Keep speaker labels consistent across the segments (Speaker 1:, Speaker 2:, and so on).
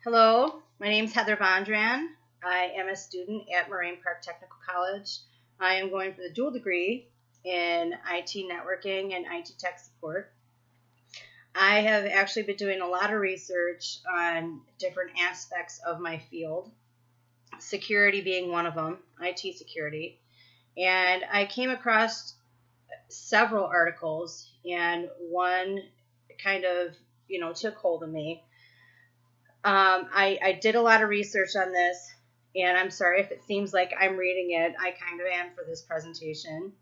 Speaker 1: Hello, my name is Heather Bondran. I am a student at Moraine Park Technical College. I am going for the dual degree in IT networking and IT tech support. I have actually been doing a lot of research on different aspects of my field, security being one of them, IT security. And I came across several articles, and one kind of, took hold of me. I did a lot of research on this, and I'm sorry if it seems like I'm reading it. I kind of am for this presentation.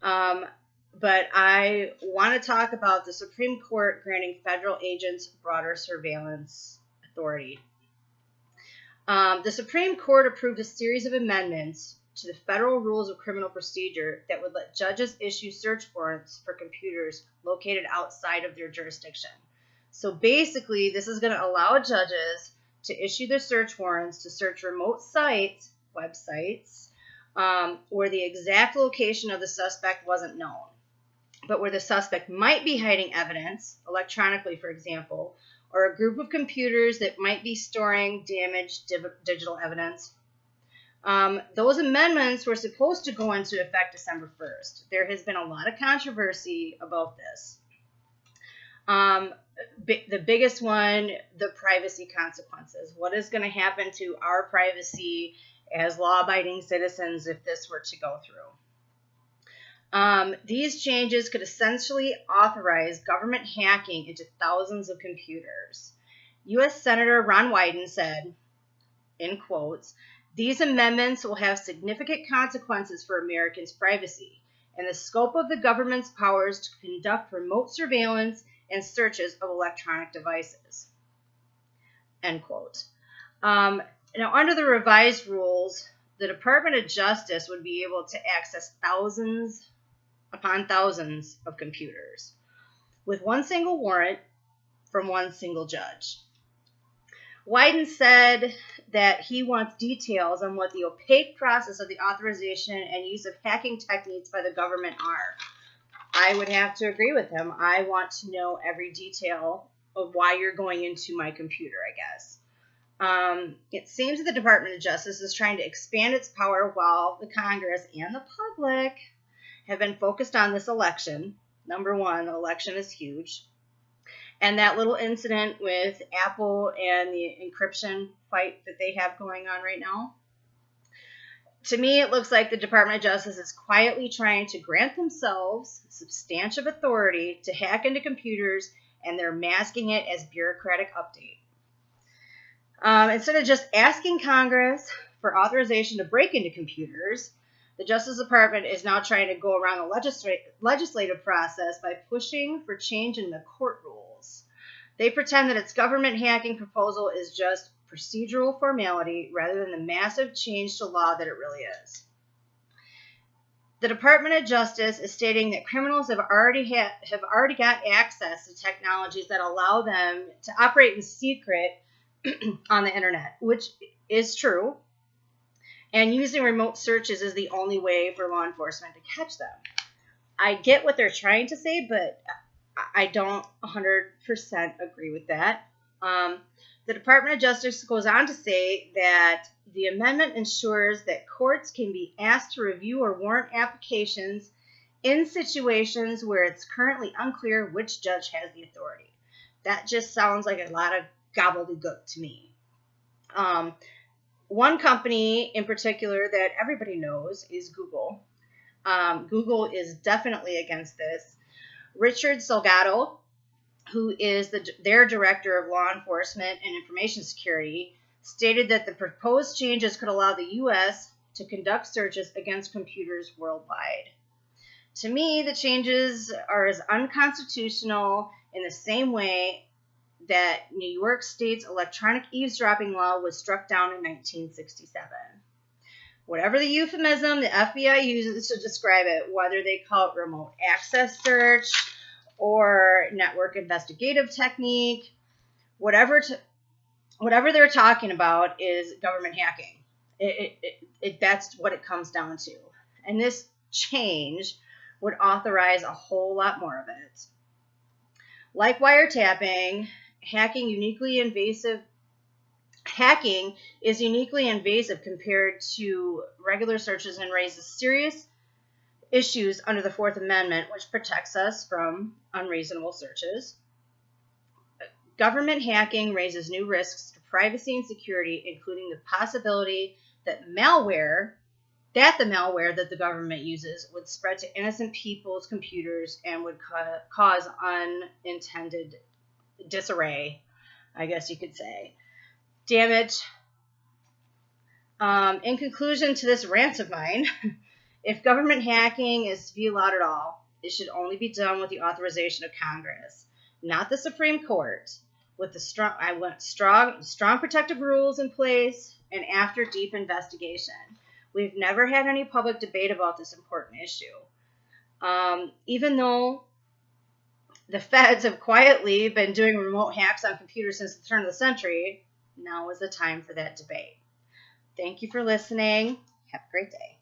Speaker 1: But I want to talk about the Supreme Court granting federal agents broader surveillance authority. The Supreme Court approved a series of amendments to the Federal Rules of Criminal Procedure that would let judges issue search warrants for computers located outside of their jurisdiction. So basically, this is going to allow judges to issue their search warrants to search remote sites, websites, where the exact location of the suspect wasn't known, but where the suspect might be hiding evidence, electronically, for example, or a group of computers that might be storing damaged digital evidence. Those amendments were supposed to go into effect December 1st. There has been a lot of controversy about this. The biggest one, the privacy consequences. What is going to happen to our privacy as law-abiding citizens if this were to go through? These changes could essentially authorize government hacking into thousands of computers. U.S. Senator Ron Wyden said, in quotes, "These amendments will have significant consequences for Americans' privacy and the scope of the government's powers to conduct remote surveillance and searches of electronic devices." End quote. Now, under the revised rules, the Department of Justice would be able to access thousands upon thousands of computers with one single warrant from one single judge. Wyden said that he wants details on what the opaque process of the authorization and use of hacking techniques by the government are. I would have to agree with him. I want to know every detail of why you're going into my computer, I guess. It seems that the Department of Justice is trying to expand its power while the Congress and the public have been focused on this election. Number one, the election is huge. And that little incident with Apple and the encryption fight that they have going on right now. To me, it looks like the Department of Justice is quietly trying to grant themselves substantive authority to hack into computers, and they're masking it as bureaucratic update. Instead of just asking Congress for authorization to break into computers, the Justice Department is now trying to go around the legislative process by pushing for change in the court rules. They pretend that its government hacking proposal is just procedural formality rather than the massive change to law that it really is. The Department of Justice is stating that criminals have already got access to technologies that allow them to operate in secret on the internet, which is true. And using remote searches is the only way for law enforcement to catch them. I get what they're trying to say, but I don't 100% agree with that. The Department of Justice goes on to say that the amendment ensures that courts can be asked to review or warrant applications in situations where it's currently unclear which judge has the authority. That just sounds like a lot of gobbledygook to me. One company in particular that everybody knows is Google. Google is definitely against this. Richard Salgado, who is their Director of Law Enforcement and Information Security, stated that the proposed changes could allow the U.S. to conduct searches against computers worldwide. To me, the changes are as unconstitutional in the same way that New York State's electronic eavesdropping law was struck down in 1967. Whatever the euphemism the FBI uses to describe it, whether they call it remote access search or network investigative technique, whatever they're talking about is government hacking. That's what it comes down to. And this change would authorize a whole lot more of it. Like wiretapping, hacking uniquely invasive hacking is uniquely invasive compared to regular searches and raises serious issues under the Fourth Amendment, which protects us from unreasonable searches. Government hacking raises new risks to privacy and security, including the possibility that the malware that the government uses would spread to innocent people's computers and would cause unintended disarray, I guess you could say. Damage. In conclusion to this rant of mine, if government hacking is to be allowed at all, it should only be done with the authorization of Congress, not the Supreme Court, with the strong protective rules in place and after deep investigation. We've never had any public debate about this important issue. Even though the feds have quietly been doing remote hacks on computers since the turn of the century, now is the time for that debate. Thank you for listening. Have a great day.